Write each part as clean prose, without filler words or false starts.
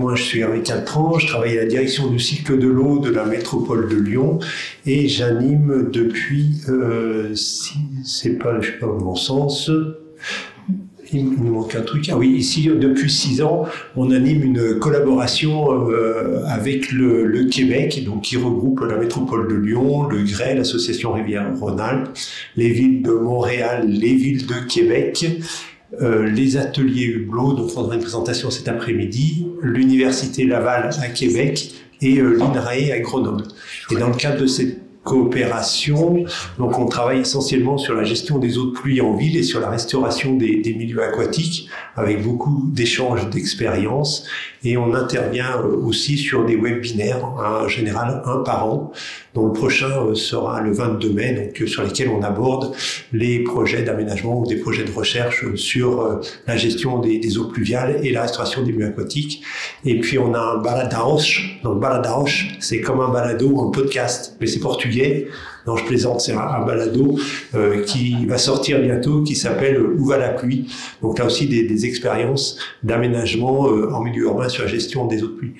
Moi, je suis Hervé Caltran, je travaille à la direction du cycle de l'eau de la métropole de Lyon et j'anime depuis, c'est pas, je sais pas mon sens, il nous manque un truc. Ah oui, ici, depuis 6 ans, on anime une collaboration avec le Québec, donc qui regroupe la métropole de Lyon, le GREI, l'association Rivière-Rhône-Alpes, les villes de Montréal, les villes de Québec, les ateliers Hublot, dont on fera une présentation cet après-midi, l'Université Laval à Québec et l'INRAE à Grenoble. Et dans le cadre de cette coopération, donc on travaille essentiellement sur la gestion des eaux de pluie en ville et sur la restauration des milieux aquatiques, avec beaucoup d'échanges d'expériences, et on intervient aussi sur des webinaires, en général un par an, dont le prochain sera le 22 mai, donc sur lesquels on aborde les projets d'aménagement ou des projets de recherche sur la gestion des eaux pluviales et la restauration des milieux aquatiques. Et puis on a un baladaroche. Donc baladaroche, c'est comme un balado, un podcast, mais c'est portugais. Non, je plaisante, c'est un balado qui va sortir bientôt, qui s'appelle Où va la pluie. Donc là aussi des expériences d'aménagement en milieu urbain sur la gestion des eaux de pluie.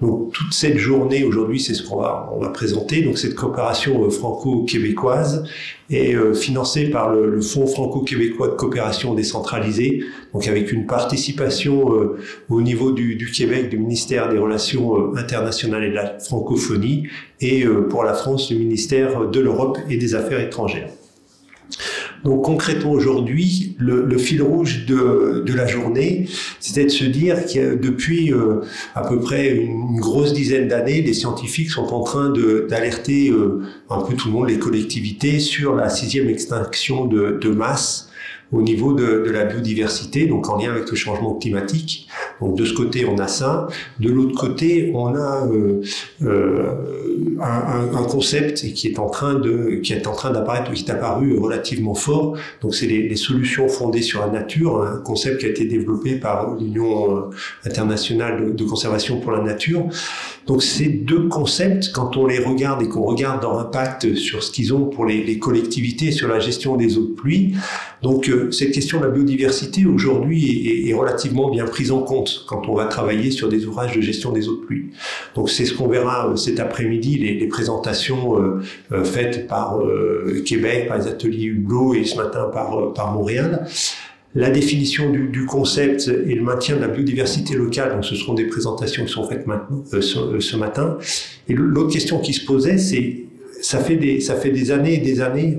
Donc toute cette journée aujourd'hui, c'est ce qu'on va présenter. Donc cette coopération franco-québécoise est financée par le Fonds franco-québécois de coopération décentralisée, donc avec une participation au niveau du Québec du ministère des Relations internationales et de la francophonie, et pour la France du ministère de l'Europe et des Affaires étrangères. Donc concrètement aujourd'hui, le fil rouge de la journée, c'était de se dire que depuis à peu près une grosse dizaine d'années, les scientifiques sont en train d'alerter un peu tout le monde, les collectivités, sur la 6e extinction de masse au niveau de la biodiversité, donc en lien avec le changement climatique. Donc de ce côté, on a ça. De l'autre côté, on a un concept qui est en train d'apparaître, ou qui est apparu relativement fort. Donc c'est les solutions fondées sur la nature, un concept qui a été développé par l'Union internationale de conservation pour la nature. Donc ces deux concepts, quand on les regarde et qu'on regarde leur impact sur ce qu'ils ont pour les collectivités, sur la gestion des eaux de pluie, donc cette question de la biodiversité aujourd'hui est relativement bien prise en compte quand on va travailler sur des ouvrages de gestion des eaux de pluie. Donc c'est ce qu'on verra cet après-midi, les présentations faites par Québec, par les ateliers Hublot, et ce matin par Montréal. La définition du concept et le maintien de la biodiversité locale, donc ce seront des présentations qui sont faites maintenant, ce matin. Et l'autre question qui se posait, c'est ça fait des années et des années,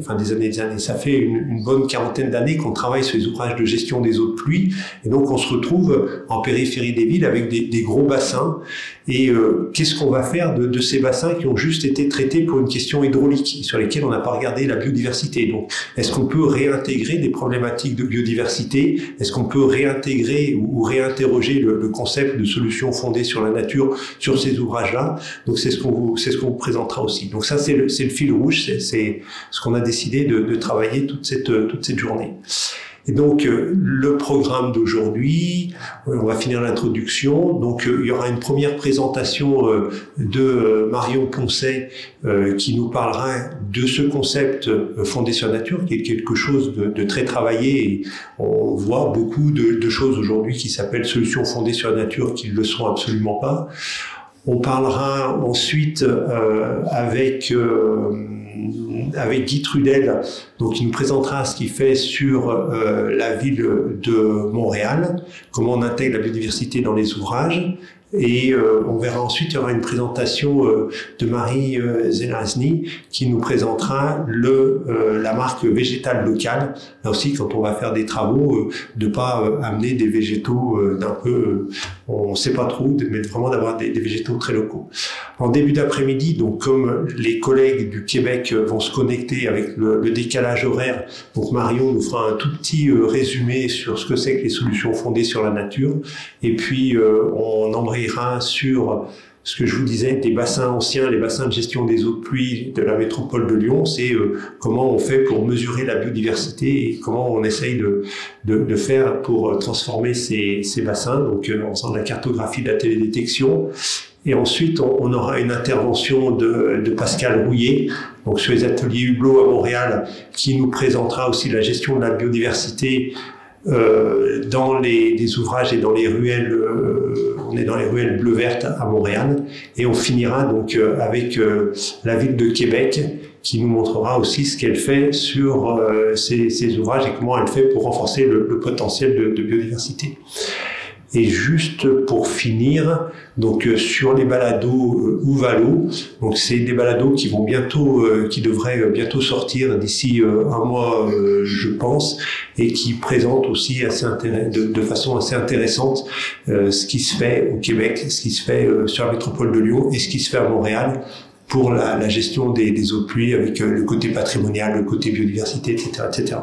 ça fait une bonne quarantaine d'années qu'on travaille sur les ouvrages de gestion des eaux de pluie, et donc on se retrouve en périphérie des villes avec des gros bassins, et qu'est-ce qu'on va faire de ces bassins qui ont juste été traités pour une question hydraulique, sur lesquels on n'a pas regardé la biodiversité. Donc est-ce qu'on peut réintégrer des problématiques de biodiversité? Est-ce qu'on peut réintégrer ou réinterroger le concept de solutions fondées sur la nature sur ces ouvrages-là? Donc c'est ce qu'on vous présentera aussi. Donc ça c'est le fil rouge, c'est ce qu'on a décidé de travailler toute cette journée. Et donc le programme d'aujourd'hui, on va finir l'introduction. Donc il y aura une première présentation de Marion Poncet qui nous parlera de ce concept fondé sur la nature, qui est quelque chose de très travaillé. Et on voit beaucoup de choses aujourd'hui qui s'appellent solutions fondées sur la nature qui ne le sont absolument pas. On parlera ensuite avec Guy Trudel, donc il nous présentera ce qu'il fait sur la ville de Montréal, comment on intègre la biodiversité dans les ouvrages. Et on verra ensuite, il y aura une présentation de Marie Zelazny qui nous présentera la marque végétale locale. Là aussi, quand on va faire des travaux, de pas amener des végétaux d'un peu, on ne sait pas trop, mais vraiment d'avoir des végétaux très locaux. En début d'après-midi, donc comme les collègues du Québec vont se connecter avec le décalage horaire, donc Marion nous fera un tout petit résumé sur ce que c'est que les solutions fondées sur la nature. Et puis on embrayera sur ce que je vous disais, des bassins anciens, les bassins de gestion des eaux de pluie de la métropole de Lyon, c'est comment on fait pour mesurer la biodiversité et comment on essaye de faire pour transformer ces bassins, donc en faisant de la cartographie de la télédétection. Et ensuite, on aura une intervention de Pascal Rouillet, donc sur les ateliers Hublot à Montréal, qui nous présentera aussi la gestion de la biodiversité dans les ouvrages et dans les ruelles au on est dans les ruelles bleu-verte à Montréal, et on finira donc avec la ville de Québec, qui nous montrera aussi ce qu'elle fait sur ses ouvrages et comment elle fait pour renforcer le potentiel de biodiversité. Et juste pour finir, donc sur les balados Ouvalo, donc c'est des balados qui vont bientôt, qui devraient bientôt sortir d'ici un mois, je pense, et qui présentent aussi de façon assez intéressante ce qui se fait au Québec, ce qui se fait sur la métropole de Lyon et ce qui se fait à Montréal pour la gestion des eaux de pluie avec le côté patrimonial, le côté biodiversité, etc., etc.